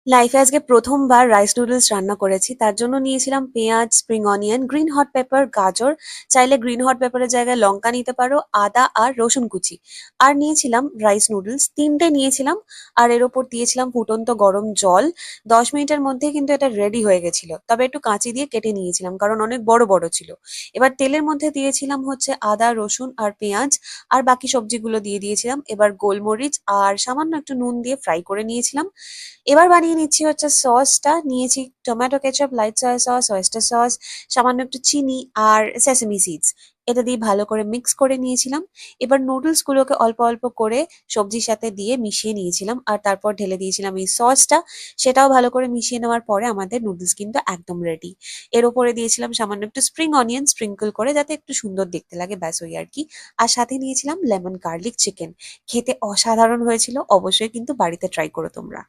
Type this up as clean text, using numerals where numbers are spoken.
লাইফে আজকে প্রথমবার রাইস নুডলস রান্না করেছি। তার জন্য নিয়েছিলাম পেঁয়াজ, spring onion, green hot paper, গাজর, চাইলে গ্রিন হট পেপারের জায়গায় লঙ্কা নিতে পারো, আদা আর রসুন কুচি। আর নিয়েছিলাম রাইস নুডলস, ৩টে নিয়েছিলাম। আর এর ওপর দিয়েছিলাম ফুটন্ত গরম জল। ১০ মিনিটের মধ্যে কিন্তু এটা রেডি হয়ে গেছিল, তবে একটু কাঁচি দিয়ে কেটে নিয়েছিলাম কারণ অনেক বড় বড় ছিল। এবার তেলের মধ্যে দিয়েছিলাম হচ্ছে আদা, রসুন আর পেঁয়াজ, আর বাকি সবজিগুলো দিয়ে দিয়েছিলাম। এবার গোলমরিচ আর সামান্য একটু নুন দিয়ে ফ্রাই করে নিয়েছিলাম। এবার বানিয়ে নিচ্ছি হচ্ছে সসটা। নিয়েছি tomato ketchup, light soya sauce, oyster sauce, সামান্য একটু চিনি আর সেসামি সিডস। এটা দিয়ে ভালো করে মিক্স করে নিয়েছিলাম। এবার নুডলস গুলোকে অল্প অল্প করে সবজির সাথে দিয়ে মিশিয়ে নিয়েছিলাম, আর তারপর ঢেলে দিয়েছিলাম এই সসটা। সেটাও ভালো করে মিশিয়ে নেওয়ার পরে আমাদের নুডলস কিন্তু একদম রেডি। এর উপরে দিয়েছিলাম সামান্য একটু স্প্রিং অনিয়ন স্প্রিঙ্কল করে, যাতে একটু সুন্দর দেখতে লাগে, ব্যাস ওই আর কি। আর সাথে নিয়েছিলাম লেমন গার্লিক চিকেন। খেতে অসাধারণ হয়েছিল, অবশ্যই কিন্তু বাড়িতে ট্রাই করো তোমরা।